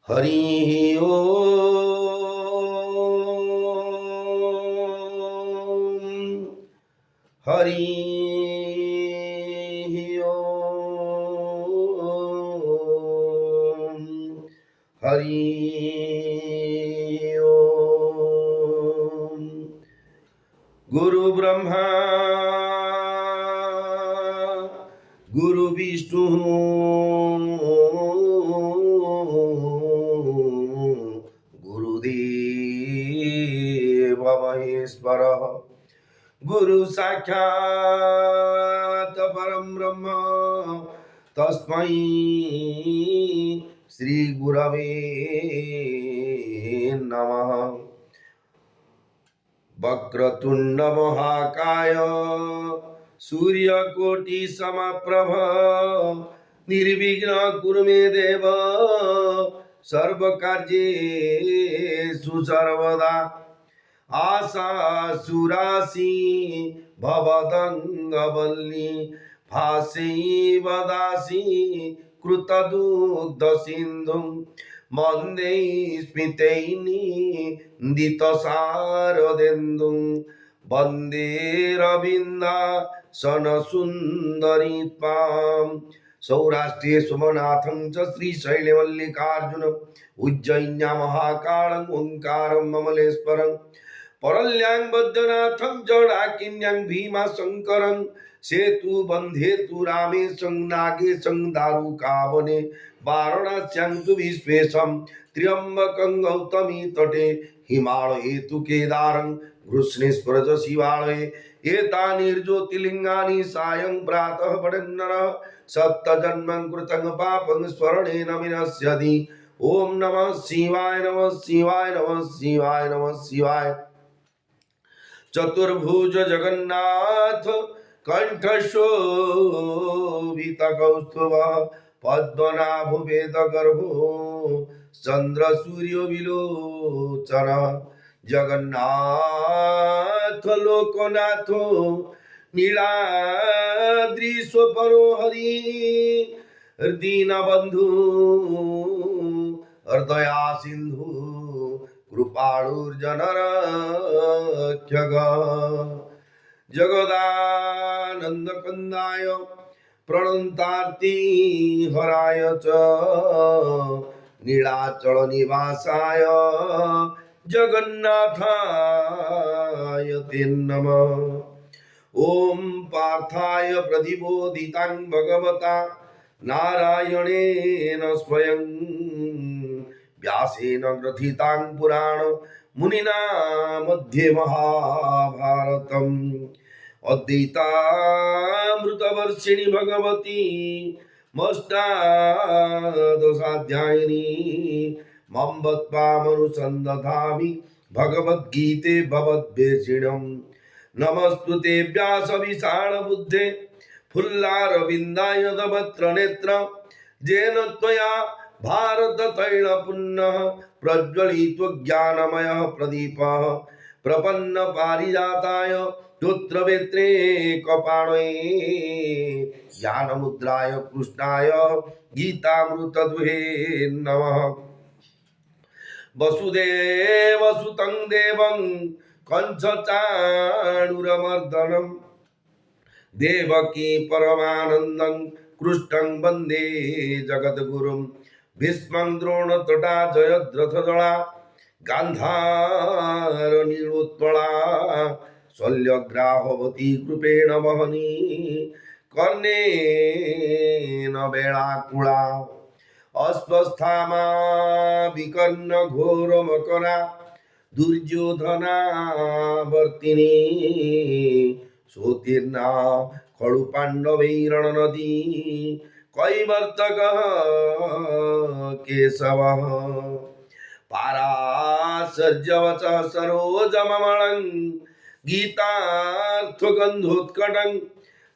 हरि ओम हरि ओम हरि ओम। गुरु ब्रह्मा गुरु विष्णु गुरुदेव महेश्वर गुरु साक्षात् परम ब्रह्म तस्मै श्री गुरवे नमः। वक्रतुंड महाकाय सूर्यकोटि समप्रभ निर्विघ्न कुरु मे देव सर्वकार्येषु सर्वदा। आशा सुरासि भवदङ्गवल्ली भासैव दासी कृतदुग्ध सिन्धुं वन्दे स्मितैर्निन्दितशारदेन्दुं वन्दे रवीन्द्रासनसुन्दरी त्वां। सौराष्ट्रे सोमनाथं च श्रीशैलमल्लिकार्जुन उज्जयिन्या महाकालं ओंकारं ममलेश्वरं परल्यां बद्रनाथं जडाकिन्यां भीमाशंकरं सेतु बन्धेतु रामेशं नागेशं दारुकावने वाराणस्यां तु विश्वेशं त्र्यम्बकं गौतमी तटे हिमालये तु केदारं कृष्णेश्वर शिवालये एतानि ज्योतिर्लिङ्गानि सायं प्रातः पठन्नरः सप्तजन्मं कृतं पापं स्मरणेन विनश्यति। ओम नमः शिवाय नमः शिवाय नमः शिवाय नमः शिवाय। चतुर्भुज जगन्नाथ कंठशोभित कौस्तुभ पद्मनाभ वेद गर्भो चंद्र सूर्य विलोचन जगन्नाथ लोकनाथ नीलाद्रि स्वपरो हरि दीनबंधु हृदया सिंधु कृपाळुर्जनरक्षक जगदानन्दकन्दाय प्रणतार्ति हराय च नीलाचलनिवासाय जगन्नाथाय ते नमः। ओम पार्थाय प्रतिबोधितां भगवता नारायणेन स्वयं व्यासेन ग्रथितां पुराण मुनिना मध्ये महाभारतम् अद्वैतामृतवर्षिणि भगवती मष्टादशाध्यायिनी मम बत्वामनुसन्दधामि भगवद्गीते भवद्वेषिणम्। नमस्तुते व्यासविशालबुद्धे फुल्लारविन्दाय नेत्र जेन त्वया भारत तैल पुण्य प्रज्वलित ज्ञानमय प्रदीप प्रपन्न पारिजाताय पुत्रवेत्रे कपाणये ज्ञान मुद्राय कृष्णाय गीतामृतदुहे नमः। वसुदेवसुतं देवं कंसचाणूरमर्दनं देवकी परमानन्दं कृष्णं वन्दे जगद्गुरुं। भीष्मं द्रोणतटा जयद्रथदला गान्धारनीलोत्पला शल्यग्राहवती कृपेण वहनी कर्णेन वेलाकुला अश्वस्थामा विकर्ण घोरमकरा दुर्योधनावर्तिनी सोतीर्णा खडु पाण्डवैरणनदी कैवर्तकः केशवः पाराशर्यवचः सरोजममलं गीतार्थगन्धोत्कटं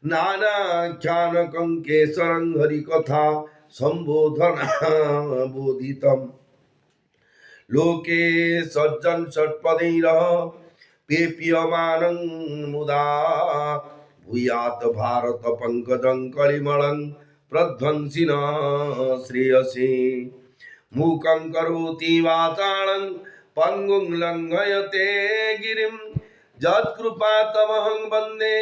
नानाख्यानकं केसरं हरिकथा संबोधना बोधितम्। लोके सज्जन षट्पदैरः पेप्यमानं मुदा भूयात् भारत पंकजं कलिमलं प्रध्वंसिना श्रेयसे। मूकं करोति वाचालं पंगुं लंघयते गिरिं यत्कृपातमहं वन्दे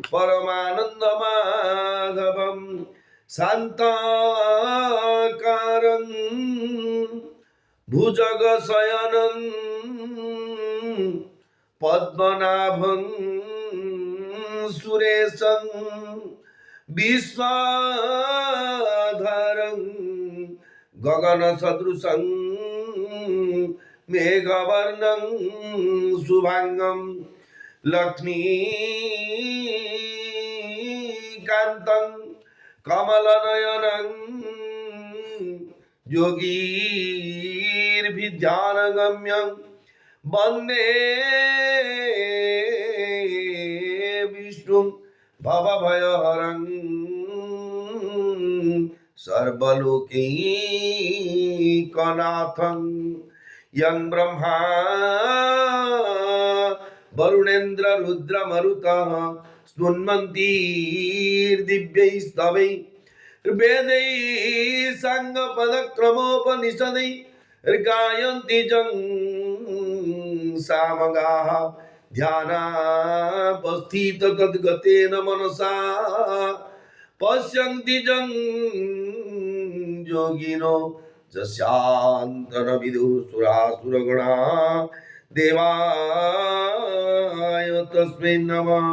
परमानन्दमाधवं शान्ताकारं भुजगशयनं पद्मनाभं सुरेशं विश्वाधारं गगनसदृशं मेघवर्णं शुभांगं लक्ष्मीकान्तं कमलनयनं योगीर्भिध्यानगम्यं वन्दे विष्णुं भवभयहरं सर्वलोकैकनाथं यं ब्रह्मा वरुणेन्द्र रुद्रमरुतः स्तुन्वन्तीर्दिव्यैस्तवैः वेदैः साङ्गपदक्रमोपनिषदैः गायन्ति जं सामगाः ध्यानावस्थित तद्गतेन मनसा पश्यन्ति जं योगिनो यस्यान्तरविदुः सुरासुरगणा देवाय तस्मै नमः।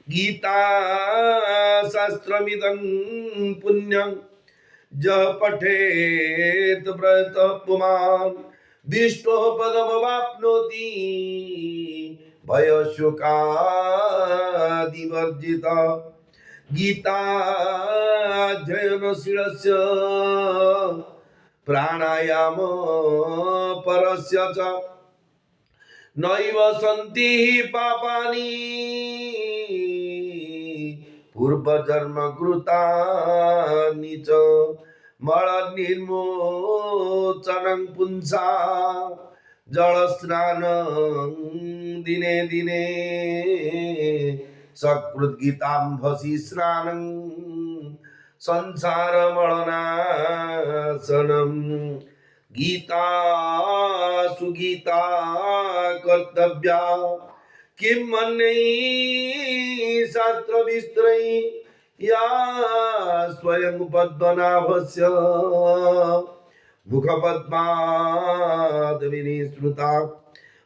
गीता शास्त्रमिदं पुण्यं यः पठेत् प्रयतः पुमान् विष्णोः पदमवाप्नोति भयशोकादिवर्जितः। गीताध्ययनशीलस्य प्राणायाम परस्य च नैव सन्ति पापानि पूर्वजन्म कृतानि च मलनिर्मोचनं पुंसा जलस्नानं दिने दिने सकृद्गीताम्भसि स्नानं संसारमलनाशनं। गीता सुगीता कर्तव्या किं मन्यैः शास्त्रविस्तरैः या स्वयं पद्मनाभस्य मुखपद्माद् विनिसृता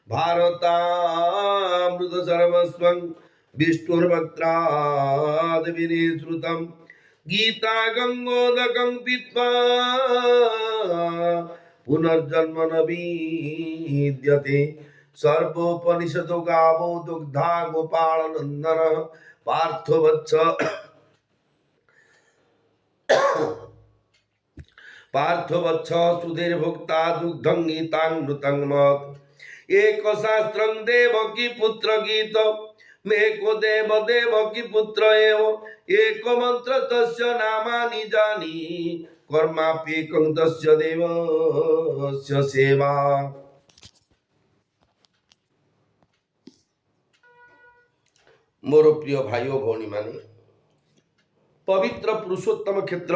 भारतामृतसर्वस्वं विष्णुर्वक्त्राद् विनिसृतं। गीता गंगोदकं पीत्वा पुनर्जन्म न विद्यते। सर्वोपनिषदो गावो दुग्धा गोपालनंदन पार्थवत्स सुधीर्भुक्ता दुग्धं गीतामृतं मत्। एक शास्त्रं देवकी पुत्र गीत मेको देव देवकी पुत्र एव एक मंत्र तस्य नामानि जानी कर्माप्येकं तस्य देवस्य सेवा। मोर प्रिय भाई भौणी माने पवित्र पुरुषोत्तम क्षेत्र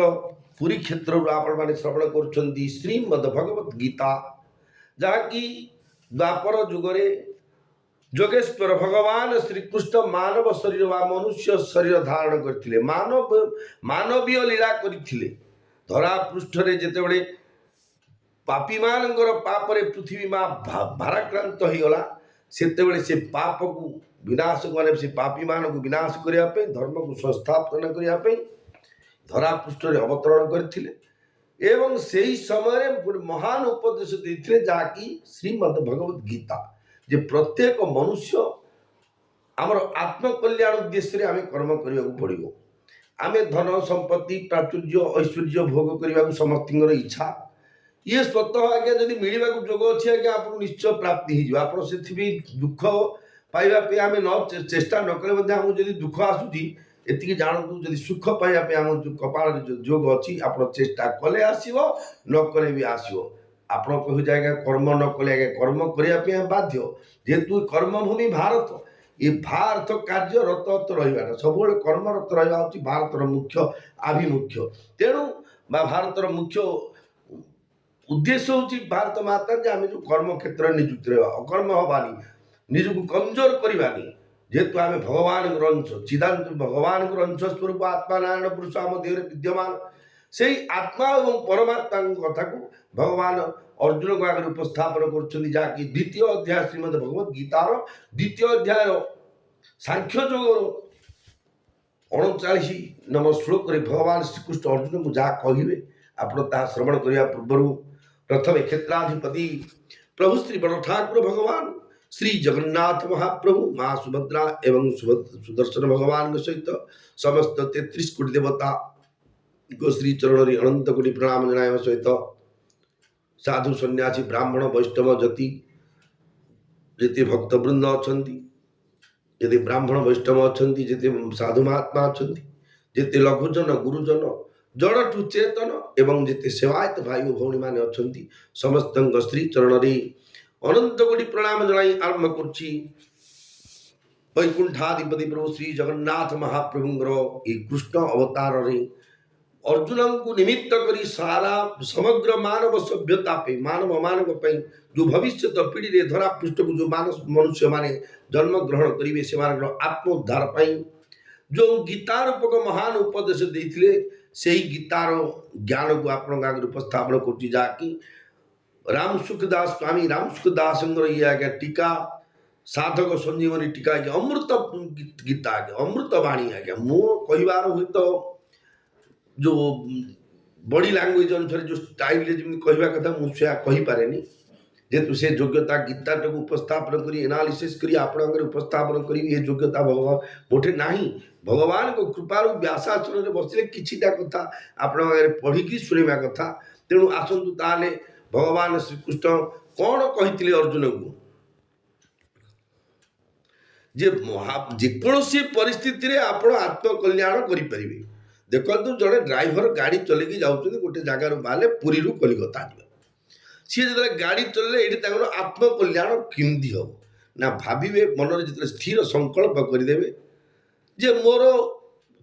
पुरी क्षेत्र आपण माने श्रवण करुछंती श्रीमद् भगवत गीता जहाँकि द्वापर जुगरे जोगेश्वर भगवान श्रीकृष्ण मानव शरीर वा मनुष्य शरीर धारण करथिले मानवीय लीला करथिले। धरा पृष्ठ रे जेतेबेले पापी मानकर पापरे पृथ्वी मा भाराक्रांत हो गला सेतेबेले से पाप को विनाश माने से पापी मान को विनाश करिया पे धर्म को संस्थापन करिया पे धरा पृष्ठ रे अवतरण करथिले एवं सेही समय महान उपदेश देथिले जाकी श्रीमद् भगवत गीता जे प्रत्येक मनुष्य आमर आत्मकल्याण उद्देश्य रे आमे कर्म करबा को पड़िबो। आमे धन संपत्ति प्राचुर्य ऐश्वर्य भोग करबा को समस्तिंगर इच्छा ये स्वतः आज्ञा जदि मिलवा को जोग अछि आज्ञा आपन निश्चय प्राप्ति हो आपन सेथि भी दुख पाइबा पे आमे न चेष्टा न करे मध्ये हम जदि दुख आसुची एतिकी जानतु जदि सुख पाइबा पे हम जो कपाल जोग अछि आपन चेष्टा कले आसीबो न करे भी आसीबो। आपण कहि जाएगा कर्म न कले कर्म करिया पे बाध्य जेतु कर्मभूमि भारत ये भारत कार्य रत रहा सब कर्मरत रहा भारतर मुख्य आभिमुख्य तेणु भारतर मुख्य उद्देश्य हूँ भारत माता जे आम जो कर्म क्षेत्र निजुक्त रहा अकर्म हवानी निजक कमजोर करवानी जेहेतु आम भगवान अंश चिदान भगवान अंश स्वरूप आत्मा नारायण पुरुष आम देह विद्यमान से आत्मा और परमात्मा कथा को भगवान अर्जुन को आगे उपस्थापन कर द्वितीय अध्याय श्रीमद भगवद गीतार द्वितीय अध्याय सांख्य योग 39 नंबर श्लोक भगवान श्रीकृष्ण अर्जुन को जहाँ कहे आपड़ श्रवण करने पूर्व प्रथम क्षेत्राधिपति प्रभु श्री बड़ ठाकुर भगवान श्री जगन्नाथ महाप्रभु माँ सुभद्रा एवं सुदर्शन भगवान सहित समस्त 33 कोटि देवता को श्री चरण अनंत कोटि प्रणाम जनाया सहित साधु सन्यासी ब्राह्मण वैष्णव जति जिते भक्तवृंद अच्छा जिते ब्राह्मण वैष्णव अच्छा जिते साधु महात्मा अच्छा जिते लघुजन गुरुजन जड़ठू चेतन एवं जिते सेवायत भाई और भौणी मैंने अच्छा समस्त श्री चरण अनंत कोटि प्रणाम जनाई आरंभ कर वैकुंठाधिपति प्रभु श्री जगन्नाथ महाप्रभुंर ये कृष्ण अवतार अर्जुन को निमित्त करी सारा समग्र मानव सभ्यता पे मानव मानव पे जो भविष्य पीढ़ी रे धरा पृष्ठ को जो मानस मनुष्य माने जन्म ग्रहण करेंगे से आत्मोद्धार पाई जो गीता रूपक महान उपदेश देते से ही गीतार ज्ञान को आपण आगे उपस्थापन कर राम सुखदास स्वामी राम सुखदास ये आज्ञा टीका साधक संजीवनी टीका अमृत गीता आज्ञा अमृत वाणी आज्ञा मो कहबार हुए तो जो बॉडी लैंग्वेज अनुसार जो स्टाइल जमी कहवा कथा मुझे कहीपे जेतु से योग्यता गीता टाक उपस्थापन कर एनालीसीस कर उपस्थापन कर योग्यता भगवान मोटे ना भगवान को कृपार व्यासासन में बसले किछिटा कथा आपण पढ़ी शुणा कथा तेणु आसतु ताले भगवान श्रीकृष्ण कौन कही अर्जुन को जेकोसी परिस्थिति आप आत्मकल्याण करें देखो जड़े ड्राइवर गाड़ी चलैकी जाऊँ गोटे जगार बाहर पुरी कलिकता जा सी जो गाड़ी चलले ये आत्मकल्याण केमती हम ना भावे मन जो स्थिर संकल्प करदे जे मोर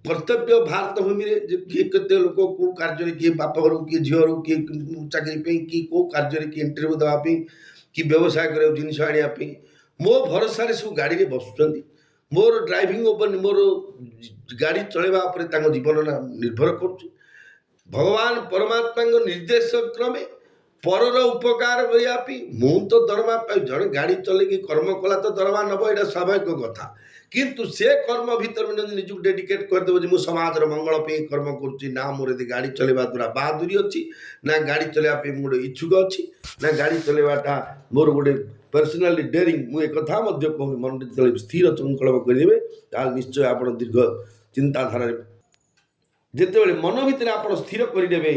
कर्तव्य भारत भूमि किए केते लोक कौ कार्य किए बाप घर किए झील किए चाकरी कि कौ कार्य किए इंटरव्यू देवाई कि व्यवसाय कर जिन आने मो भरोसा सब गाड़ी में बसुँच मोर ड्राइविंग ओपर मोर गाड़ी चलवा जीवन निर्भर कर भगवान परमात्मा निर्देश क्रमे परर उपकार करने मु तो दरमा जड़े गाड़ी चलैकी कर्म कला तो दरमा नब यहाँ स्वाभाविक कथा किंतु से कर्म भीतर निज डेडिकेट करदेव मुझे समाज मंगल पे कर्म करुँच मोर गाड़ी चलवा द्वारा बहादुरी अच्छी ना गाड़ी चलवाई गोटे इच्छुक अच्छी ना गाड़ी चलवाटा मोर गोटे पर्सनाली डेयरिंग मुझे कथा कहूँ मन जो स्थिर संकल्प करेंगे निश्चय आप दीर्घ चिंताधारा जिते मन भितर आप स्थिर करदे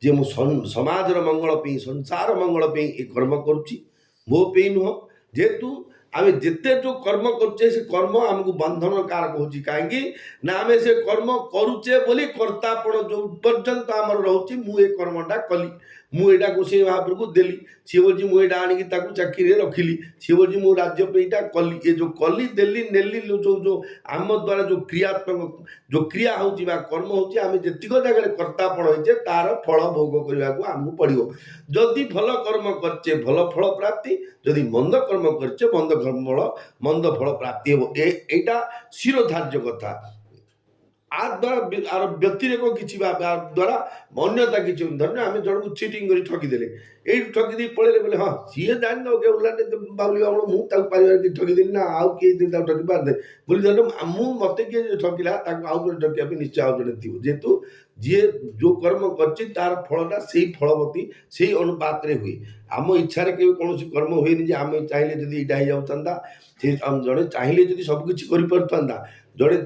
जे मु समाज मंगल पे संसार मंगल पे ये कर्म करुच्ची मो पे नुह जेहेतु आम जिते जो कर्म करुचे से कर्म आमको बंधन कारक हो कहीं ना आम से कर्म करुचे बोली कर्तापण जो पर्यंत आमर रोचे मुझे कर्मटा कली मुझा को से महाप्रभु को देली सी बोली मुझे आणिकी चाकरी रखिली सी बोली मु राज्य पे यहाँ कली ये जो कली देली नेली जो आम द्वारा जो क्रियात्मक जो क्रिया हो कर्म होम जीक जगह कर्तापण होचे तार फल भोग करने को आमको पड़ो जदि भल कर्म करचे भल फल प्राप्ति जदि मंद कर्म करचे मंद कर्म मंद फल प्राप्ति हो एटा शिरोधार्य कथा आ द्वारा आर व्यतिरेक किसी द्वारा अन्यता किसी धरने आम जन को चिटिंग कर ठकीदे ये ठकीदे पड़े बोले हाँ सी जान उल्लाने बाबुली बाबू मुझे पारिवार ठकीदेली ना आउ किए ठकी पारे बोली धर मत किए ठकिला आउ जो ठकिया निश्चय आउ जड़े थी जेहेतु जी जो कर्म कर फलटा से फलवती से अनुपात हुए आम इच्छा के कौन कर्म हुए आम चाहिए जब यहाँ हो जड़े चाहिए जब सबकि कर जड़े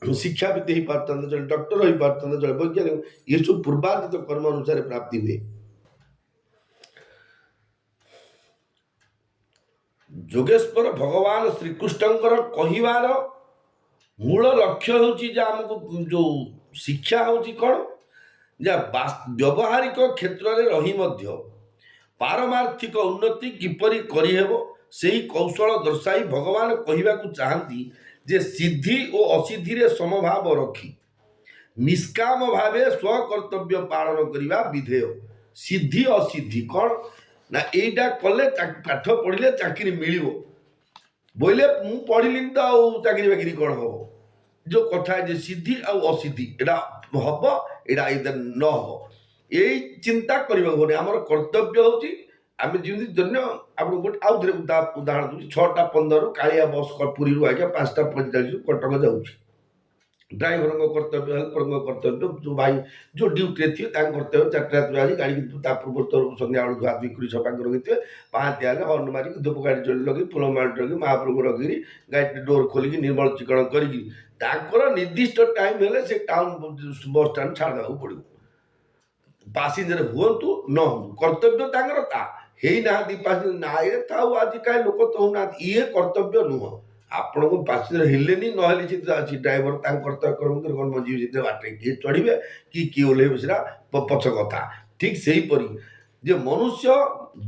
शिक्षाविद हो पारता जड़े डॉक्टर हो पारता जड़े वैज्ञानिक ये सब पूर्वार्जित कर्म अनुसार प्राप्ति हुए जोगेश्वर भगवान श्रीकृष्णकर कहबार मूल लक्ष्य होमको जो शिक्षा हूँ कौन व्यावहारिक क्षेत्र में रही पारमार्थिक उन्नति किपरि करिहेब सेही कौशल दर्शाई भगवान कहवा चाहती जे सिद्धि और असिद्धि रे समभाव रखी निष्काम भावे स्वकर्तव्य पालन करने विधेय सिद्धि असिद्धि कौन ना एटा कले पाठ पढ़िले चाकरी मिलिबो बोले मु पढ़िली तो चाकरी बाकरी कौन हम जो कथा है सिद्धि आ असिद्धि एटा हम एटा इधर न हम यही चिंता करने आमर कर्तव्य हूँ आम जमी धन्य आप गोटे आउ थे उदाहरण दूसरी 6:15 कालिया बस पुरी आज्ञा 5:45 कटक जाऊँगी ड्राइवर कर्तव्य हेल्पर कर्तव्य जो भाई जो ड्यूटी थी कर्तव्य 4टा रात आज गाड़ी पूर्व तो संध्या बेलू धुआ धुई कर सफा कर रखिए 5 आने हर्न मारिक धूप गाड़ी चली लगे फुलमाल रखी महाप्रभु रखी गाड़ी डोर खोलिक निर्मल चिकण कर निर्दिष्ट टाइम है से टाउन बस स्टाण छाड़ा पड़ो पासेंजर हूँ न हूँ कर्तव्य ता ना था आज कहीं लोक तो होना ये कर्तव्य नुह आपण को पासेंजर हेलेनी नहेले ड्राइवर कर्तव्य कर्म मजी बाटे किए चढ़े कि किए ओह्लैबे सीटा पछ कथा ठीक से हीपरी जे मनुष्य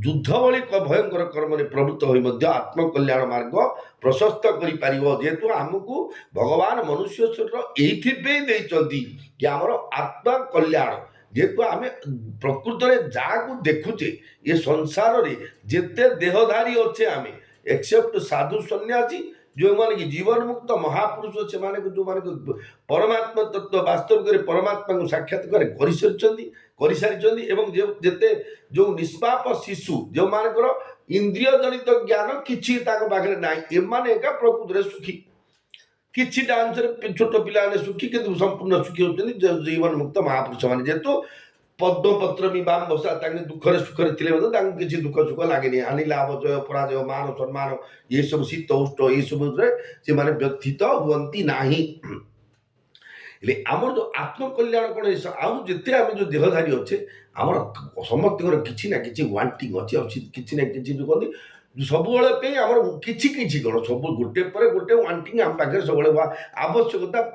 युद्ध भली भयंकर कर्म प्रवृत्त हो आत्मकल्याण मार्ग प्रशस्त कर जेहेतु आमको भगवान मनुष्य शरीर ये आमर आत्मकल्याण जेहेतु आम प्रकृत में जहाँ देखुचे ये संसार रे जेते देहधारी अच्छे आम एक्सेप्ट साधु सन्यासी जो माने कि जीवन मुक्त महापुरुष से माने जो माने परमात्मा तत्व वास्तविक परमात्मा को साक्षात्कार कर सारी एवं जेते जो निष्पाप शिशु जो मानकर इंद्रिय जनित ज्ञान किछि ताको पाखरे नाही एमाने एका प्रकृत रे सुखी किछिटा अंश छोट पिला सुखी किंतु संपूर्ण सुखी होचंदी जीवन मुक्त महापुरुष माने जेतु पद्मपत्र भी बाम बसा दुखरे सुखरे किसी दुख सुख लगे हानि लाभ जय पराजय मान सम्मान ये सब शीत उष्ट ये सब से माने व्यथित हुअंती नाही आमर जो आत्मकल्याण कौन आउ जिते आम जो देहधारी अच्छे आमर समस्त किसी ना कि वांटिंग अच्छे किसी ना कि जो कहते सब आमर किसी कौन सब गोटे पर गोटे वांटिंग आम पाखे सब आवश्यकता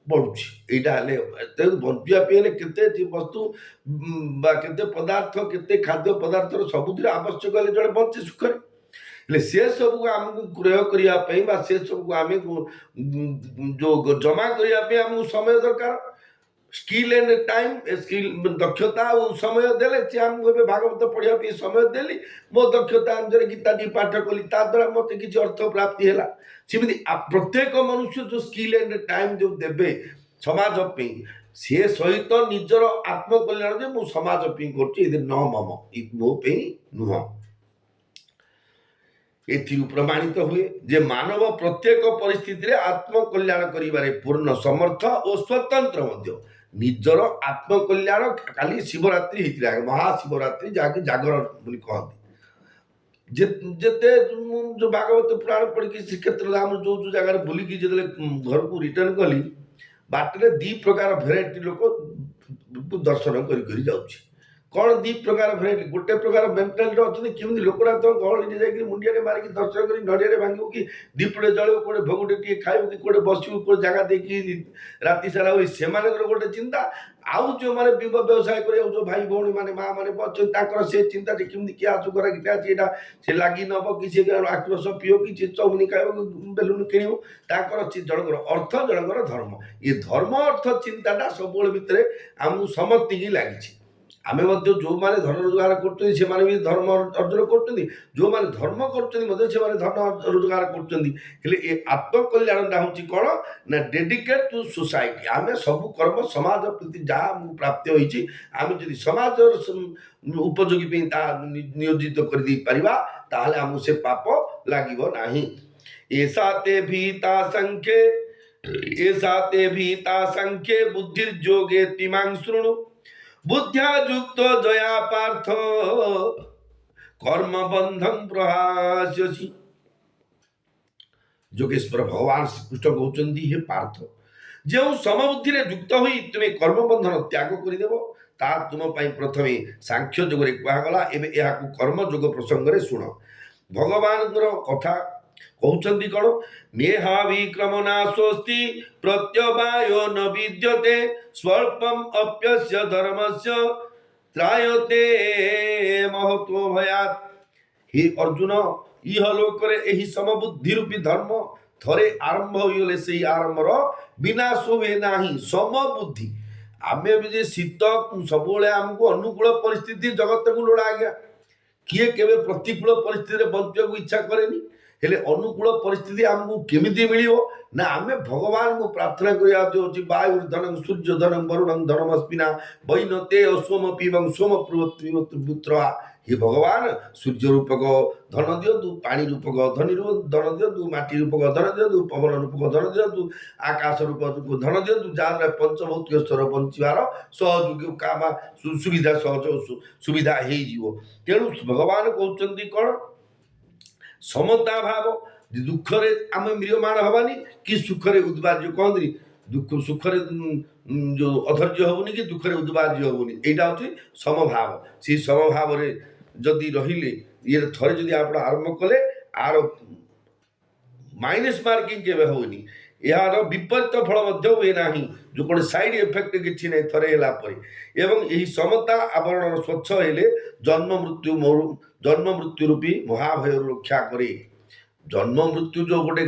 बढ़ुची यहाँ बंचापी केते वस्तु केते पदार्थ केते खाद्य पदार्थ सबुद आवश्यक है जड़े बचे सुखरे से सब आमको क्रय करने से सब आम जो जमा करने आमको समय दरकार स्किल एंड टाइम स्किल दक्षता और समय देले से आमको भागवत पढ़ाई समय देली मो दक्षता अनुसार गीता टी पाठ कली द्वारा मत किसी अर्थ प्राप्ति है सेमती प्रत्येक मनुष्य जो स्किल एंड टाइम जो देवे समाज सी सहित निजर आत्मकल्याण जो मु समाज कर न मम मो नुह एथि प्रमाणित हुए जे मानव प्रत्येक परिस्थिति आत्मकल्याण करिबारे पूर्ण समर्थ और स्वतंत्र मध्य निजर आत्मकल्याण काली शिवरात्रि होता है महाशिवरात्रि जहाँकि जागर बोली कहते जेते जो भागवत पुराण पढ़ के श्रीक्षेत्र आम जो जो जगह बुलिकी जो घर को रिटर्न कली बाटे 2 प्रकार भेराइटी लोक दर्शन कर जाऊँगी कौन 2 प्रकार भेराइटी गोटे प्रकार मेन्टालिटी अच्छे केमी लोकरा तो गहली जाकि मुंडिया मारिक दर्शन कर नड़िया भांगू कि दीपड़े जल कौटे भोगटे टे खाइबू कि कौटे बसबू कौटे जगह देखी राति सारा से गोटे चिंता आउ जो मैंने व्यवसाय कर जो भाई भौणी मैंने माँ मैंने से चिंता केमी किए आसुकरा गीटा यहाँ से लगी नब कि आक्रोश पीओ कि चौमुनी खाइब बेलुन किणव जनकर अर्थ जनकर धर्म ये धर्म अर्थ चिंताटा सब भितर आम समस्ती ही लगी आम जो मैंने धन रोजगार कर भी धर्म अर्जन कर जो मैंने धर्म कर धन रोजगार कर आत्मकल्याणटा हूँ कौन ना डेडिकेट टू सोसाइटी आम सब कर्म समाज प्रति जहाँ प्राप्त होती आम जब समाज उपयोगी नियोजित कर आम से पाप लगे ऐसा ते भीता संख्ये बुद्धिर्योगे तिमां शृणु बुद्ध्या युक्त जया पार्थ कर्म बंधन प्रहास्यसि जोगेश्वर भगवान श्रीकृष्ण कहते हे पार्थ जो समबुद्धि युक्त हो तुम्हें कर्म बंधन त्याग करदेव ता तुम प्रथमे सांख्य जोग कहगला एवं यह कर्म जोग प्रसंग शुण भगवान कथा कहते कौन नेहा विक्रमना स्वस्ति प्रत्यवायो न विद्यते स्वल्पम अप्यस्य धर्मस्य त्रायते महत्व भयात् हे अर्जुन इह लोकरे एही समबुद्धि रूपी धर्म थरे आरंभ होइले से आरंभर विनाश हुए नाही समबुद्धि आमे भी जे शीत सब आमको अनुकूल परिस्थिति जगत को लोड़ा आज्ञा किए केवे प्रतिकूल परिस्थिति बंचा को इच्छा करेनी हेले अनुकूल परिस्थिति आमको केमिति मिलियो ना आमे भगवान को प्रार्थना करिया जो अछि वायुर्धनं सूर्यधनं वरुणं धनमस्मिना वैनते सोम पीवं सोम पुत्र हे भगवान सूर्य रूपक धन दियंतु पानी रूपक धन दियंतु माटी रूपक धन दियंतु पवन रूपक धन दियंतु आकाश रूपक धन दियंतु जहाँ पंचभौतिक स्तर बंचार सहयोग काम सुविधा सहज सुविधा हो तेणु भगवान कहते कौन समता भाव दुखरे आम म्रियमाण हवानी कि सुखरे उद्बार्य कहते दुख सुखरे जो अधर्य हबुनि कि दुखरे उद्बार्य हबुनि एटा हूँ समभाव से समभाव जदि रहिले ये थरे जदि आप आरंभ कले आर माइनस मार्किंग केवे होनी यार विपरीत फल हुए ना जो कौन साइड इफेक्ट किसी ना थे एवं यही समता आवरण स्वच्छ हेले जन्म मृत्यु रूपी महाभय रक्षा करे जन्म मृत्यु जो गोटे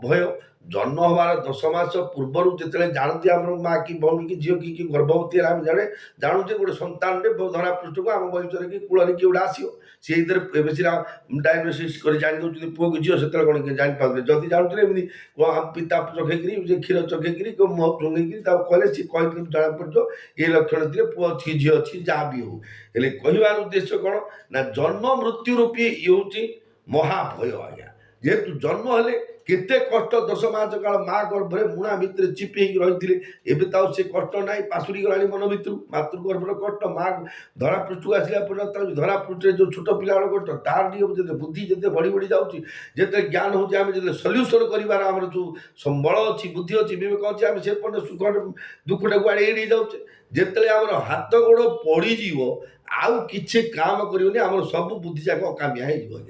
भय जन्म हमार 10 मास पूर्वर जिते जानती आम माँ कि भौणी कि झील कि गर्भवती आम जाने जानूचे गोटे सन्तान धरा पृष्ठ को आम बगीचे कि कूल कि गोटे आसो सी बेसी डायग्नोसिस कर जानी पुओ कि झील से कौन जापारे जदि जानते पिता चखेकरी क्षीर चखेकरी मुह चुंगेकरी कहले सी कही जना पड़ ये लक्षण थे पुओ अच्छी झी अच्छी जहाँ भी हो हेले कहबार उद्देश्य कौन ना जन्म मृत्यु रूपी ये हूँ महाभय आज्ञा जेहेतु जन्म हेले केते कष्ट 10 मास काल माँ गर्भरे मुणा भितर चिपी रही एवं से कष्ट ना पाशुरी गला मन भितर मातृगर्भर कष्ट माँ धरा पृष्ठ को आसला पर धरा पृष्ठ जो छोट पिला कष्ट तार जो बुद्धि जिते बढ़ी बढ़ी जाऊँगी जिते ज्ञान हो जो सल्यूसन कर जो बल अच्छी बुद्धि अच्छी विवेक अच्छी आम से सुख दुखटा को आड़े एड़ी जाऊे जिते आम हाथ गोड़ पड़ज आउ कि काम करनी आम सब बुद्धि जाक अकामिया हो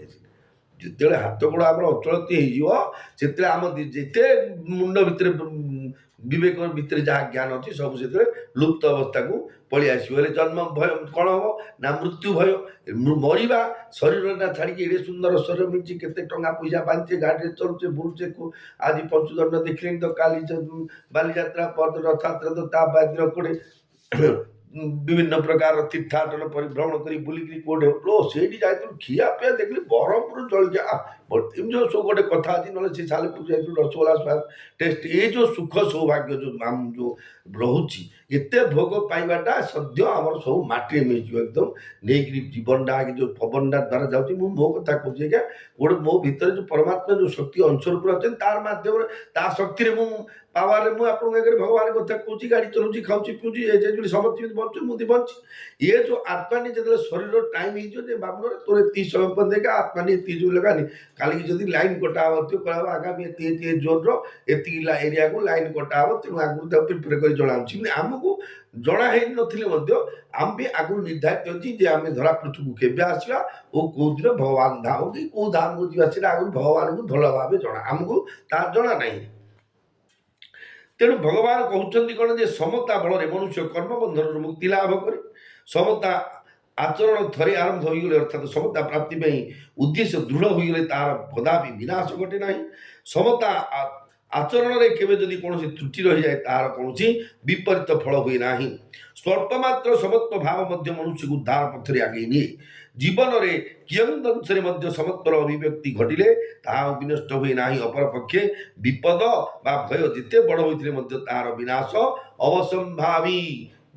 जिते हाथ गोड़ आम अचलती हो आम जिते मुंड भितर विवेक भितर जहाँ ज्ञान अच्छी सब से लुप्त अवस्था को पलि आसो जन्म भय कौन हम ना मृत्यु भय मरवा शरीर ना छाड़ी एडे सुंदर शरीर मिली केते टंका पैसा बांधे गाड़ी चलुचे बुलुचे आज पंचदंड देखले तो काली बालीजात्रा पद रथयात्रा तो ता बाद कोड़े विभिन्न प्रकार तीर्थाटन परिभ्रमण कर बुलिक कोटे लो से खिया पिया देखली ब्रह्मपुर जलिया जो सब गोटे कथा अच्छी ना सी सालेपुर जाइल रसगोला स्वाद टेस्ट ये जो सुख सौभाग्य जो आम जो रोचे एत भोग पाइबाटा सद्य आम सब मटी मिल एकदम नहीं जीवनटा आगे जो पवनटा द्वारा जाऊँगी मो कथा कहे क्या गोटे मो भर जो परमात्मा जो शक्ति अंशरूप अच्छे तार मध्यम शक्ति पावर मुझे भगवान कथा कौच गाड़ी चलाऊँगी खाऊँ पीऊँगी समझ बचु मुझे बची ये जो आत्मा नहीं जो शरीर टाइम हो बाबू तोर एति समय पर देखा आत्मा नहीं एति जो लगानी काली जदि लाइन कटा हम तो कह आगामी एति जोन एति एरिया को लाइन कटा हम तेणु आगुरी प्रिपेयर कर जनाऊँगी आमको जना ही नथिले आम भी आगु निर्धारित अच्छी आम धरा पृष्ठ को केवे आसवा और कौ दिन भगवान धाम कि कौ धाम को जा आगु भगवान को भल भाव जना आमको ता जना नहीं तेणु भगवान कहते कौन जे समता बल मनुष्य कर्मबंधन मुक्ति लाभ करे समता आचरण थरे आरंभ हो गले अर्थात समता प्राप्ति उद्देश्य दृढ़ हो गले तार कदापि विनाश घटे ना समता आचरण में केवे जदि कौन त्रुटि रही जाए तार कौन विपरीत फल हुए ना स्वल्पमात्र समत्व भाव मनुष्य को उद्धार पथरे आगे निए जीवन में कियंदंश समत्वर अभिव्यक्ति घटिले विनष्ट हुए ना अपर पक्षे विपद बा भय जिते बड़ होते तार विनाश अवसंभावी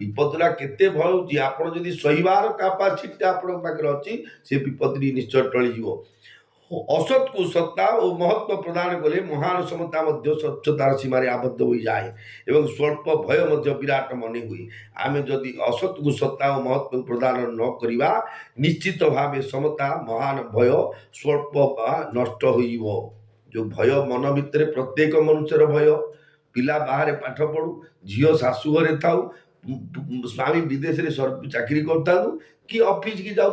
विपदटा केते भय जी आप सहीबार कैपासिटी आपण पाखे अच्छी से विपद निश्चय टलिज असत को सत्ता और महत्व प्रदान कले महान समता स्वच्छतार सीमार आबद्ध हो जाए एवं स्वल्प भय विराट मन हुए आम जदि असत को सत्ता और महत्व प्रदान न करिबा निश्चित भाव समता महान भय स्वल्प नष्ट हो जो भय मन भितर प्रत्येक मनुष्यर भय पिला बाहर पाठ पढ़ू झील शाशु घरे था स्वामी विदेश में चाकरी करता कि ऑफिस की जाऊ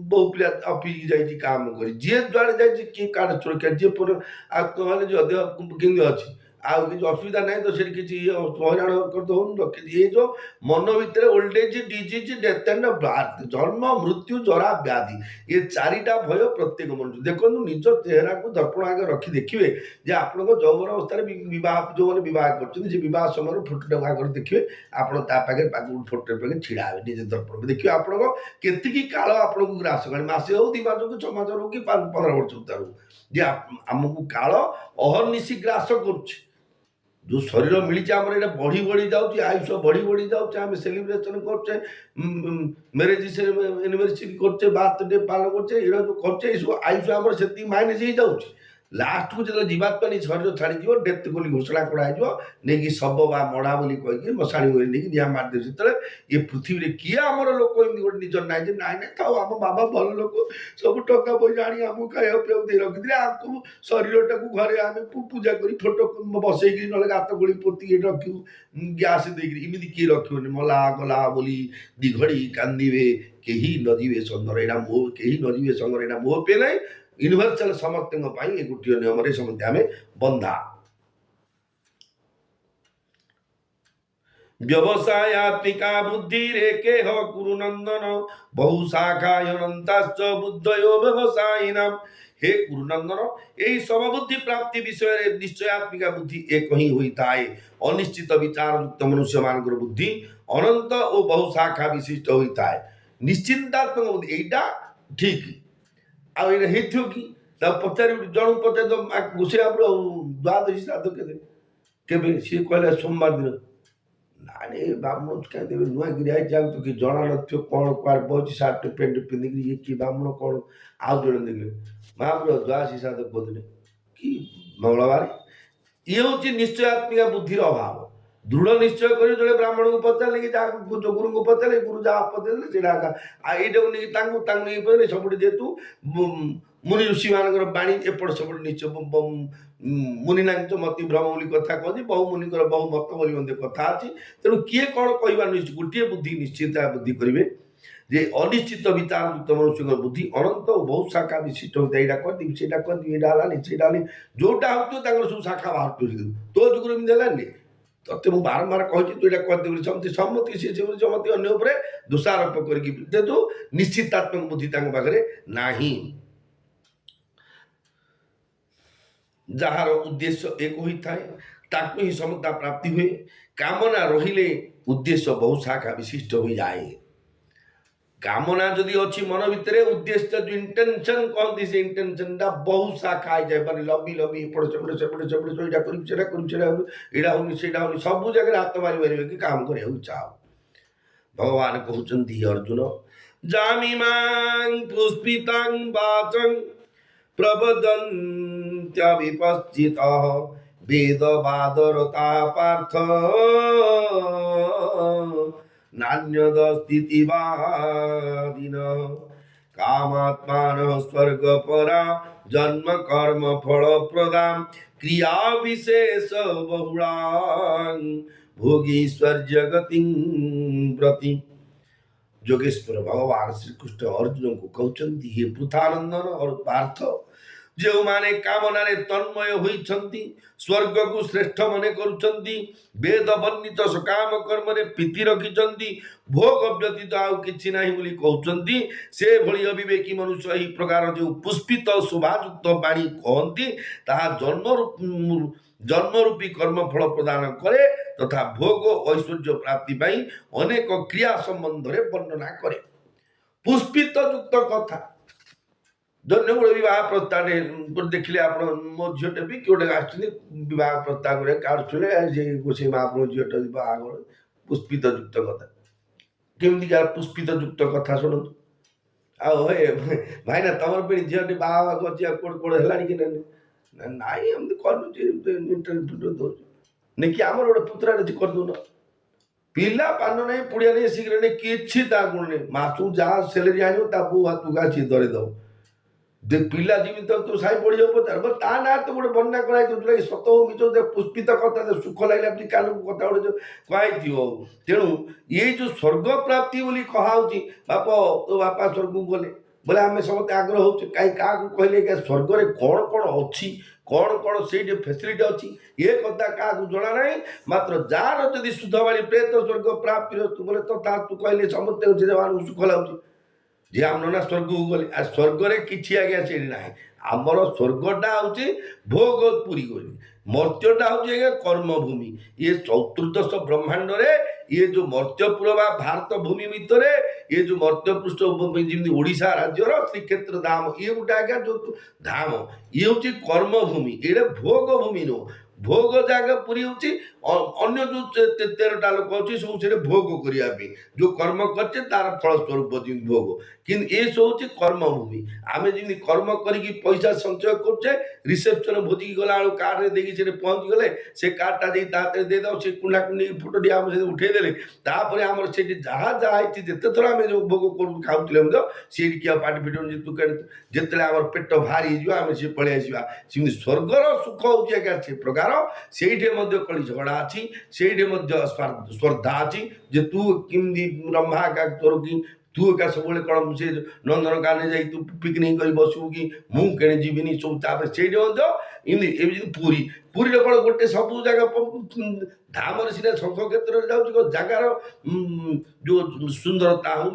बहु पिला ऑफिस की जाइए काम कर जी जुआड़े जाए किए काड़ सुरक्षा जी कहले जो केमी अच्छी ଆଉ କିଛି ଅସୁବିଧା ନାହିଁ ତ ସେଠି କିଛି ହଇରାଣ କରତେ ହଉନି ତ। କିନ୍ତୁ ଏ ଯୋଉ ମନ ଭିତରେ old age, disease, death and birth, ଜନ୍ମ ମୃତ୍ୟୁ ଜରା ବ୍ୟାଧି, ଏ ଚାରିଟା ଭୟ ପ୍ରତ୍ୟେକ ମଣିଷ। ଦେଖନ୍ତୁ ନିଜ ଚେହେରାକୁ ଦର୍ପଣ ଆଗେ ରଖି ଦେଖିବେ ଯେ ଆପଣଙ୍କ ଯୌବନ ଅବସ୍ଥାରେ ବିବାହ, ଯୋଉମାନେ ବିବାହ କରୁଛନ୍ତି ସେ ବିବାହ ସମୟରେ ଫଟୋଟାକୁ ଆଗରେ ଦେଖିବେ, ଆପଣ ତା ପାଖରେ ଫଟୋ ପାଖରେ ଛିଡା ହେବେ ନିଜେ ଦର୍ପଣ ଦେଖିବେ ଆପଣଙ୍କ କେତିକି କାଳ ଆପଣଙ୍କୁ ଗ୍ରାସ କରେ, ମାସେ ହଉ 2 ମାସ ହଉ 6 ମାସ ହଉ କି 15 ବର୍ଷ ହଉ, ଯେ ଆମକୁ କାଳ ଅହର୍ନିଶି ଗ୍ରାସ କରୁଛି। जो शरीर मिली आम ये बढ़ी बढ़ी जाऊँगी, आयुष बढ़ी बढ़ी जाऊँचे, आम सेलिब्रेशन करचे, मैरेज एनिवर्सरी करचे, बर्थडे पालन करचे, ये जो करचे सब आयुष आम से माइनस हो जाऊँगी। लास्ट को जो जीवात्मा शरीर छाड़ी डेथ बोली घोषणा कराई नहीं शब बा मड़ा बोली कहीकि मशाणी नहीं निआ मारदे से ये पृथ्वी में किए आमर लोक एमती गोटे निजर ना ना था आम बाबा भल लोक सब टका पैसा आनी आमको खाया पिया दे रखी आमको शरीर टाक घरे आम पूजा कर फोटो बसैक ना गात गोली पोती रखू गैस देमती किए रखी मला गला बोली दिघड़ी कांदे कहीं नजीवे संगर यहाँ मोह कहीं नजीवे संगर यहाँ मोह पे ना यूनिवर्सल समस्त गोटे नियम समस्त आम बंधा। व्यवसायात्मिका बुद्धि रेके कुरुनंदन बहुशाखायनंताश्च बुद्धयो व्यवसायिनाम। हे गुरुनंदन यही समबुद्धि प्राप्ति विषय निश्चयात्मिका बुद्धि एक ही होता है। अनिश्चित विचार युक्त मनुष्य मान बुद्धि अनंत और बहुशाखा विशिष्ट होता है। निश्चिंतात्मक बुद्धि यहीटा ठीक आउ कि पचार जन पचार घुसे आप द्वादशी श्राद्ध के सी कहला सोमवार दिन नानी ब्राह्मण क्या देवे नुआ गिरी तो कि जना न कौन कुआर बहुत सार्ट पेंट पिंधिक ये कि ब्राह्मण कौन आउ जड़े देखिए महाप्रभु द्वादशी श्राद्ध कहते कि मंगलवार ये हूँ निश्चयात्मिका बुद्धिर अभाव। दृढ़ निश्चय कर जो ब्राह्मण को पचारे कि जो गुरु को पचारे गुरु जहाँ पचारे ये सब जेहेतु मुनि ऋषि मान बाणी एपट सेपट निश्चय मुनिना मति भ्रम बोली कथा कहते बहु मुनि बहु मत बोली कथा अच्छी तेणु किए कौन कह गोटे बुद्धि निश्चित बुद्धि करेंगे जे अनिश्चित विचार युक्त मनुष्य बुद्धि अनंत और बहुत शाखा विशिष्ट होता है। यहाँ करदेवी से करदेवी जोटा हो सब शाखा बाहर तो जुगर एमती तत्ते मुझे बारंबार कही तू यहाँ करदेवी समझ सम्मति सी समति अन्य दोषारोप कर निश्चितात्मक बुद्धि पाखे नाही। जार उद्देश्य एक होता है ताकू ही समता प्राप्ति हुए। कामना रहिले उद्देश्य बहुशाखा विशिष्ट हो जाए। कामना जदि अच्छी मन भितर उद्देश्य जो इंटेंशन कहती से इंटेंशन टा बहुत शाखा जाए पारे लंबी लंबी एपट सेपट सेपट सेपट यहाँ कर सब जगह हाथ मारी मारे कि काम कर इच्छा हो। भगवान कहते अर्जुन जामिमां पुष्पितां वाचं प्रवदन्त्य विपश्चितः वेदवादरता पार्थ नान्यदस्तीतिवादिनः कामात्मानः स्वर्गपरा जन्म कर्म फलप्रदां क्रिया विशेष बहुलां भोगीश्वर्य गतिं प्रति। जोगेश्वर भगवान श्री कृष्ण अर्जुन को कहते हे पृथानंदन और पार्थ जो माने कामना तन्मय होइछन्ति स्वर्ग को श्रेष्ठ मने करुछन्ति वेद वर्णित सकाम कर्म रे प्रीति रखिछन्ति भोग व्यतीत आउ किछि नाही बोली कहउछन्ति से भली अविवेकी मनुष्य एही प्रकार जो पुष्पित शोभायुक्त वाणी कहन्ति ताहा जन्म रूपी कर्म फल प्रदान करे तथा भोग ऐश्वर्य प्राप्ति पाई अनेक क्रिया संबंध रे वर्णना करे। पुष्पित युक्त कथा धन्य गोटे बह प्रस्ताव देखिले आप मो झीटे भी किए आसवाह प्रस्ताव से महाप्रभु झीटा बाहर पुष्पित युक्त कथा केमती पुष्पित युक्त कथा शुणु आए भाईना तुम पे झीटे बाहा अच्छी कौट कौट है कि नाई एमती कर दौर नहीं कि आम गोटे पुतरा करदून पिला पान नहीं पुड़िया नहीं सिगरेट नहीं किसी गुण नहीं मासू जहाँ सैलरी आने बू हाथ तुगा सी धरे दब जे पिला जीवित तो साई पड़ जाओ पचार ता ना तो गोटे वर्णना कराई जो सत मिच पुष्पित कथा सुख लगे कान कथा गोटे जो कही तेणु ये जो स्वर्ग प्राप्ति बोली कहुची बाप तो बापा स्वर्ग को गले बोले आम समस्त आग्रह हो कहीं क्या कहले स्वर्ग में कौन कौन अच्छी कौन कौन से फैसिलिटी अच्छी ये कथा क्या जना ना मात्र जार जदि शुद्ध बाड़ी प्रेत स्वर्ग प्राप्ति बोले तो तू कहले समस्त सुख लगुच जे आम ना स्वर्ग को गले आ स्वर्ग किसी आज्ञा से ना आमर स्वर्गटा हूँ भोगपुरी गली मर्त्यटा हूँ आज्ञा कर्मभूमि ये चतुर्दश ब्रह्मांड रे ये जो मर्त्यपुर भारत भूमि भितर ये जो मर्त्यपृष्ठ जमी ओडिशा राज्यर श्रीक्षेत्र धाम ये गोटे आज्ञा जो धाम ये हूँ कर्मभूमि ये भोग भूमि नुह भोग जगह पूरी होन्य जो 13टा लोक अच्छे सब से भोग करने जो कर्म करते तार फलस्वरूप भोग कि ये सब हूँ कर्मभूमि आम जमी कर्म करके पैसा संचय करे रिसेप्शन भोजी गला कार्ड देखिए पहुँची गले से कार्डटा जाते देदेव से कुंडा कुंडी फोटोटी आम से उठेदेले तापर आम से जहाँ जहाँ जिते थर आम जो भोग कर खाऊे सी किए पार्टी फिट जिते आम पेट भारी आम सी पलि आसवा स्वर्गर सुख हूँ आज्ञा से प्रकार से कली झगड़ा अच्छी से स्पर्धा अच्छी जे तू किमती ब्रह्मा का तोर कि तू एका सब कौन से नंदनकान जा तू पिकनिक कर बसबू कि मुझे जीविनी सब से पुरी पुरी कौन गोटे सब जगह धाम सीना शंख क्षेत्र में जगार जो सुंदरता हो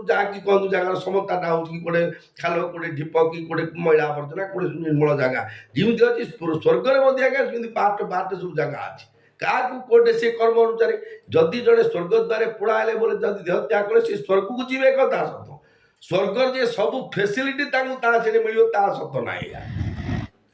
जहाँ कि कहूँ जगार समताटा हो गोटे खाल गोटे ढीप कि गोटे मैला आवर्जना गोटे निर्मल जगह जमी अच्छी स्वर्ग पार्ट पार्ट सब जगह अच्छी क्या कोटे से कर्म अनुसार जदि जड़े स्वर्ग द्वारे पोड़ा हेले बोले जब देह त्याग कले से स्वर्ग को जीवे कथा सत स्वर्ग जे सब फैसिलिटी मिल सत ना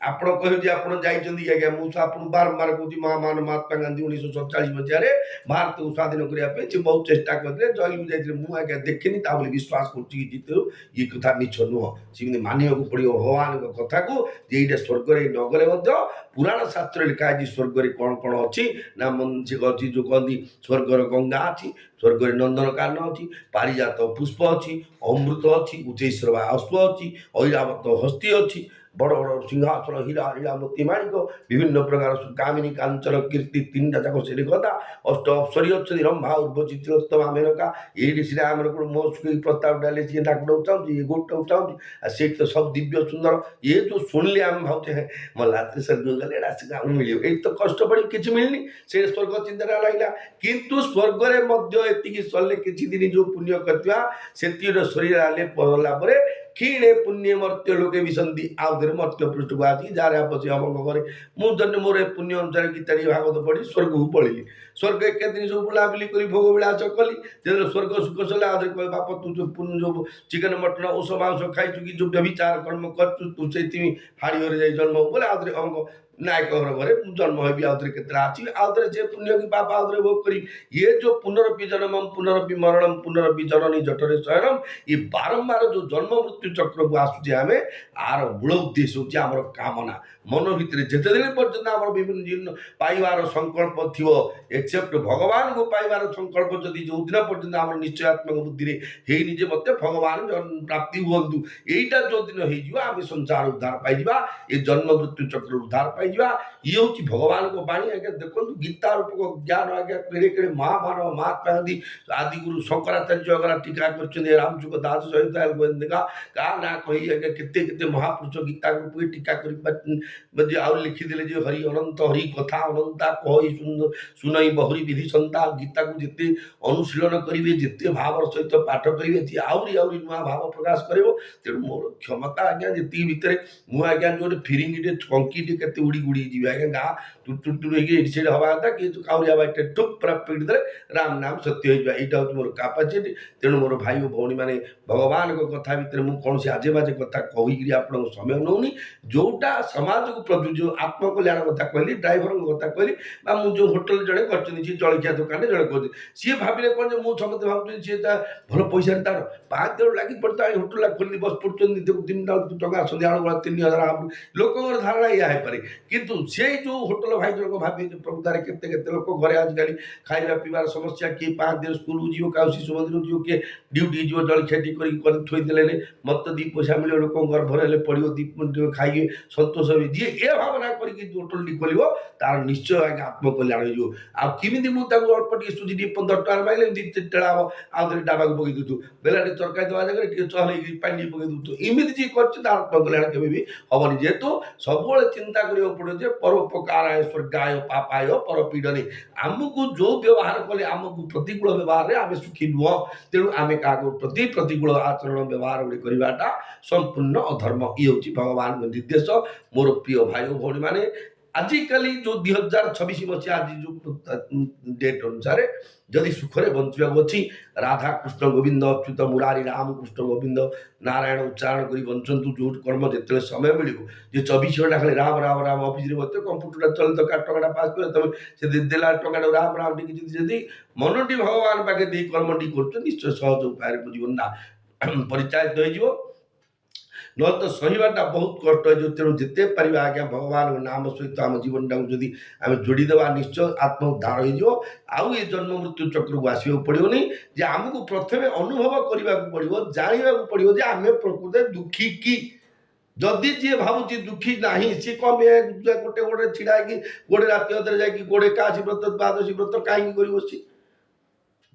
ଆପଣ କହିବେ ଆପଣ ଯାଇଛନ୍ତି ଆଜ୍ଞା ମୁଁ ଆପଣଙ୍କୁ ବାରମ୍ବାର କହୁଛି ମହାମାନ ମହାତ୍ମା ଗାନ୍ଧୀ 1947 ମସିହାରେ ଭାରତକୁ ସ୍ୱାଧୀନ କରିବା ପାଇଁ ସେ ବହୁତ ଚେଷ୍ଟା କରିଥିଲେ ଜୟକୁ ଯାଇଥିଲେ ମୁଁ ଆଜ୍ଞା ଦେଖିନି ତା ବୋଲି ବିଶ୍ୱାସ କରୁଛି କି ଜିତେରୁ ଇଏ କଥା ମିଛ ନୁହଁ ସେମିତି ମାନିବାକୁ ପଡ଼ିବ ଭଗବାନଙ୍କ କଥାକୁ ଯେ ଏଇଟା ସ୍ୱର୍ଗରେ ନଗଲେ ମଧ୍ୟ ପୁରାଣ ଶାସ୍ତ୍ରରେ ଲେଖା ହେଇଛି ସ୍ୱର୍ଗରେ କ'ଣ କ'ଣ ଅଛି ନା ସେ ଅଛି ଯେଉଁ କହନ୍ତି ସ୍ୱର୍ଗର ଗଙ୍ଗା ଅଛି ସ୍ୱର୍ଗରେ ନନ୍ଦନକାନନ ଅଛି ପାରିଜାତ ପୁଷ୍ପ ଅଛି ଅମୃତ ଅଛି ଉଚ୍ଚୈଶ୍ରବା ଅଶ୍ବ ଅଛି ଐରାବତ ହସ୍ତି ଅଛି बड़ बड़ सिंहासन हीरा हीरा मोती माणिक विभिन्न प्रकार कामिनी कांचन कीर्ति 3टा जाक से कथा अष्ट अप्सरी अच्छी रंभा उर्वशी तिलोत्तमा मेनका ये सीधा आम मो सुखी प्रस्ताव डाले सी डाकटा चाहूँगी ये गोटा चाहूँगी से तो सब दिव्य सुंदर ये जो शुणिले आम भावे मो रात्रि स्वर्ग गले मिल ये तो कष्ट पड़ी किसी मिलनी से स्वर्ग चिंता लगला किंतु स्वर्ग एति सरले किसी दिन जो पुण्य करवा से शरीर आले पड़ला क्षीणे पुण्य मर्त्य लोके विसंधि आउ थे मर्त्य पृष्ठ को आसी जार पशि हम घरे मुझे मोर पुण्य अनुसार गीता भागवत पढ़ी स्वर्ग को पढ़ी स्वर्ग एक दिन सब बुलाबुली कर भोग विलास कली जो स्वर्ग सुख सला कह बाप तू जो जो चिकेन मटन ओष मांस खाई जो व्यभिचार कर्म कर तू से हाड़ी घरे जन्म हो बोले आउे हम नायक घरे जन्म होगी आउे के आसवी आउे से पुण्य की पाप आउे भोग करी ये जो पुनरपि जन्मम पुनरपि मरणम पुनरपि जननी जठरे शयनम ये बारंबार जो जन्म मृत्यु चक्र को आसुचे आम आर मूल उद्देश्य हूँ आम कामना मन भितर जिते दिन पर्यटन आम विभिन्न जिन पाइबार संकल्प थी एक्सेप्ट भगवान को पाइबार संकल्प जदि जो दिन पर्यटन आम निश्चयात्मक बुद्धि है मत भगवान प्राप्ति हूँ यहीटा जो दिन होम संसार उद्धार पाइबा ये जन्म मृत्यु चक्र उद्धार पाइबा ये हूँ भगवान को बाणी आज्ञा देखो गीता रूपक ज्ञान आज्ञा केड़े केड़े महामानव महात्मा गांधी आदि गुरु शंकराचार्य अगर टीका कर रामचुक दास सहित गोविंदा का ना कही आज्ञा केते महापुरुष गीता रूप टीका कर आउ लिखिदे जो हरि अनंत हरि कथा अनंता कही सुनई बहुरी विधि संता गीता को जिते अनुशीलन करेंगे जिते भाव सहित पाठ करेंगे आहरी आहरी नुआ भाव प्रकाश कर तेणु मोर क्षमता आज्ञा जी भितर मुझे जो फिरिंगे कंकी के उड़ी उड़ी जी आज्ञा गाँ टुटुट हवा था कि काउरिया बाटे ठुप पूरा पीड़ी दे राम नाम सत्य हो यहाँ हूँ मोर कैपेसिटी तेणु मोर भाई और भौणी मैंने भगवान को कथा भितर मुझे कौन से आजे बाजे कथा कहीकि आप समय नौनी जोटा समाज को प्रति जो आत्मकल्याण कथा कहली ड्राइवर कथा कहली मुझे जो होटेल जड़े कर जलखिया दुकान जड़े कर सी भाविले कौन जो मुझे समस्त भाव सी भल पैसा तार 5 दिन लगी पड़ता होटेल खोली बस पड़ते दिन 3 टका सन्ध्या 3000 लोक धारणा या है কিন্তু ସେଇ ଯେଉଁ ହୋଟେଲ ଭାଇ ଜଣକ ଭାବି ପ୍ରକୃତରେ କେତେ କେତେ ଲୋକ ଘରେ ଆଜିକାଲି ଖାଇବା ପିଇବାର ସମସ୍ୟା, କିଏ 5 ଦିନ ସ୍କୁଲକୁ ଯିବ, କାହା ଶିଶୁ ମନ୍ଦିରକୁ ଯିବ, କିଏ ଡ୍ୟୁଟି ଯିବ, ଜଳଖିଆ ଟିକେ କରି ଥୋଇଦେଲେ ମତେ 2 ପଇସା ମିଳିବ, ଲୋକଙ୍କ ଗର୍ଭରେ ହେଲେ ପଡ଼ିବ, 2 ମିନିଟ୍ ଖାଇକି ସନ୍ତୋଷ ହେବି, ଯିଏ ଏ ଭାବନା କରିକି ହୋଟେଲଟି ଖୋଲିବ ତାର ନିଶ୍ଚୟ ଆଜ୍ଞା ଆତ୍ମକଲ୍ୟାଣ ହେଇଯିବ। ଆଉ କେମିତି ମୁଁ ତାକୁ ଅଳ୍ପ ଟିକେ ସୁଜି ଟିକେ 15 ଟଙ୍କାର ମାଇଲେ ଏମିତି ଟେଳା ହବ, ଆଉ ଥରେ ଡାବାକୁ ପକେଇ ଦେଉଛୁ, ବେଲା ଟିକେ ତରକାରୀ ଦେବା ଜାଗାରେ ଟିକେ ଚହଲେଇକି ପାଣି ଟିକେ ପକେଇ ଦେଉଛୁ, ଏମିତି ଯିଏ କରିଛି ତାର ଆତ୍ମକଲ୍ୟାଣ କେବେ ବି ହବନି। ଯେହେତୁ ସବୁବେଳେ ଚିନ୍ତା କରିବାକୁ ପଡ଼ିବ ଯେ ପରୋପକାରାୟ ସ୍ୱର୍ଗାୟ ପାପାୟ ପରପୀଡ଼ନେ, ଆମକୁ ଯେଉଁ ବ୍ୟବହାର କଲେ ଆମକୁ ପ୍ରତିକୂଳ ବ୍ୟବହାରରେ ଆମେ ସୁଖୀ ନୁହଁ। ତେଣୁ ଆମେ କାହାକୁ ପ୍ରତିକୂଳ ଆଚରଣ ବ୍ୟବହାର ଗୁଡ଼ି କରିବାଟା ସମ୍ପୂର୍ଣ୍ଣ ଅଧର୍ମ। ଇଏ ହେଉଛି ଭଗବାନଙ୍କ ନିର୍ଦ୍ଦେଶ। ମୋର ପ୍ରିୟ ଭାଇ ଓ ଭଉଣୀମାନେ, ଆଜିକାଲି ଯେଉଁ 2026 ମସିହା ଆଜି ଯେଉଁ ଡେଟ୍ ଅନୁସାରେ ଯଦି ସୁଖରେ ବଞ୍ଚିବାକୁ ଅଛି, ରାଧାକୃଷ୍ଣ ଗୋବିନ୍ଦ ଅଚ୍ୟୁତ ମୁରାରୀ ରାମକୃଷ୍ଣ ଗୋବିନ୍ଦ ନାରାୟଣ ଉଚ୍ଚାରଣ କରି ବଞ୍ଚନ୍ତୁ। ଯେଉଁଠି କର୍ମ ଯେତେବେଳେ ସମୟ ମିଳିବ, ଯେ 24 ଘଣ୍ଟା ଖାଲି ରାମ ରାମ ରାମ ଅଫିସରେ ବସିଥିବ, କମ୍ପ୍ୟୁଟରଟା ଚଳିତ ଟଙ୍କାଟା ପାସ୍ করে ତମେ ସେ ଦେଲା ଟଙ୍କାଟା ରାମ ରାମ ଟିକେ ଯଦି ମନଟି ଭଗବାନ ପାଖେ ଦେଇ କର୍ମଟି କରୁଛ, ନିଶ୍ଚୟ ସହଜ ଉପାୟରେ ଜୀବନ ନା ପରିଚାଳିତ ହେଇଯିବ। ନହେଲେ ତ ସହିବାଟା ବହୁତ କଷ୍ଟ ହେଇଯିବ। ତେଣୁ ଯେତେ ପାରିବା ଆଜ୍ଞା ଭଗବାନଙ୍କ ନାମ ସହିତ ଆମ ଜୀବନଟାକୁ ଯଦି ଆମେ ଯୋଡ଼ିଦେବା, ନିଶ୍ଚୟ ଆତ୍ମଉଦ୍ଧାର ହେଇଯିବ। ଆଉ ଏ ଜନ୍ମ ମୃତ୍ୟୁ ଚକ୍ରକୁ ଆସିବାକୁ ପଡ଼ିବନି। ଯେ ଆମକୁ ପ୍ରଥମେ ଅନୁଭବ କରିବାକୁ ପଡ଼ିବ, ଜାଣିବାକୁ ପଡ଼ିବ ଯେ ଆମେ ପ୍ରକୃତରେ ଦୁଃଖୀ କି। ଯଦି ଯିଏ ଭାବୁଛି ଦୁଃଖୀ ନାହିଁ, ସିଏ କ'ଣ ଗୋଟେ ଗୋଡ଼ରେ ଛିଡ଼ା ହେଇକି ଗୋଡ଼େ ରାତି ଅଧରେ ଯାଇକି ଗୋଡ଼େ ଏକାଦଶୀ ବ୍ରତ ଦ୍ୱାଦଶୀ ବ୍ରତ କାହିଁକି କରି ବସିଛି?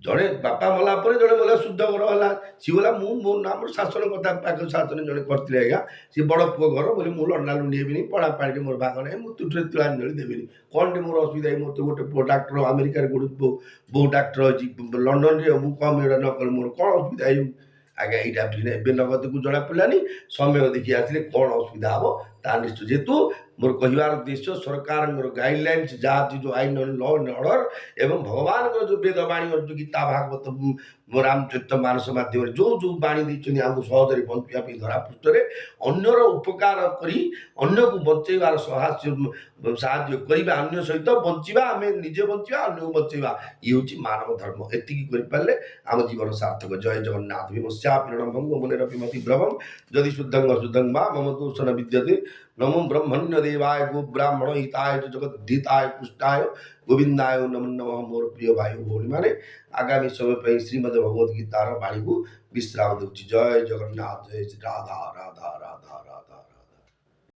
ଜଣେ ବାପା ମଲା ପରେ ଜଣେ ମଲା ଶୁଦ୍ଧ ଘର ହେଲା, ସିଏ ଗଲା ମୁଁ ମୋ ନାମ ଶାସନ କଥା ପାଖ ଶାସନ ଜଣେ କରିଥିଲେ ଆଜ୍ଞା, ସିଏ ବଡ଼ ପୁଅ ଘର ବୋଲି ମୁଁ ଲଣ୍ଡା ଲୁଣ୍ଡି ହେବିନି, ପଢ଼ା ପାଣିରେ ମୋର ଭାଗ ନାହିଁ, ମୁଁ ତୁଠରେ ତିଳାଞ୍ଜଳି ଦେବିନି। କ'ଣଟେ ମୋର ଅସୁବିଧା ହେଇ ମୋତେ ଗୋଟେ ପୁଅ ଡାକ୍ତର ଆମେରିକାରେ ଗୋଟେ ବୋଉ ଡାକ୍ତର ଅଛି ଲଣ୍ଡନରେ, ମୁଁ କ'ଣ ଏଇଟା ନ କଲେ ମୋର କ'ଣ ଅସୁବିଧା ହେଇଯିବ? ଆଜ୍ଞା ଏଇଟା ଏବେ ନଗଦକୁ ଜଣା ପଡ଼ିଲାନି, ସମୟ ଦେଖି ଆସିଲେ କ'ଣ ଅସୁବିଧା ହେବ ତାହା ନିଶ୍ଚୟ। ଯେହେତୁ ମୋର କହିବାର ଉଦ୍ଦେଶ୍ୟ ସରକାରଙ୍କର ଗାଇଡ଼ଲାଇନ୍ସ ଯାହା ଅଛି, ଯେଉଁ ଆଇନ ଲ ଆଣ୍ଡ ଅର୍ଡ଼ର ଏବଂ ଭଗବାନଙ୍କର ଯେଉଁ ବେଦବାଣୀ ଅଛି, ଗୀତା ଭାଗବତ ରାମଚରିତ ମାନସ ମାଧ୍ୟମରେ ଯେଉଁ ବାଣୀ ଦେଇଛନ୍ତି ଆମକୁ ସହଜରେ ବଞ୍ଚିବା ପାଇଁ ଧରାପୃଷ୍ଠରେ, ଅନ୍ୟର ଉପକାର କରି ଅନ୍ୟକୁ ବଞ୍ଚେଇବାର ସାହାଯ୍ୟ କରିବା, ଅନ୍ୟ ସହିତ ବଞ୍ଚିବା, ଆମେ ନିଜେ ବଞ୍ଚିବା ଅନ୍ୟକୁ ବଞ୍ଚେଇବା, ଇଏ ହେଉଛି ମାନବ ଧର୍ମ। ଏତିକି କରିପାରିଲେ ଆମ ଜୀବନ ସାର୍ଥକ। ଜୟ ଜଗନ୍ନାଥ। ବିମସ୍ୟା ପିରଣ ଭଙ୍ଗ ମୁନେର ବିମତି ଭ୍ରମଂ ଯଦି ଶୁଦ୍ଧଙ୍ଗ ଶୁଦ୍ଧଂ ବା ମମ ଦୂଷଣ ବିଦ୍ୟତେ ନମୋ ବ୍ରହ୍ମଣ୍ୟ ଦେବାୟ ଗो ବ୍ରାହ୍ମଣ ହିତାୟ ଜଗଦ୍ଧିତାୟ କୃଷ୍ଣାୟ ଗୋବିନ୍ଦାୟ ନମୋ ନମଃ। ମୋର ପ୍ରିୟ ଭାଇ ଓ ଭଉଣୀମାନେ, ଆଗାମୀ ସମୟ ପାଇଁ ଶ୍ରୀମଦ ଭଗବତ ଗୀତାର ବାଣୀକୁ ବିଶ୍ରାମ ଦେଉଛି। ଜୟ ଜଗନ୍ନାଥ। ଜୟ ଶ୍ରୀ ରାଧା ରାଧା ରାଧା।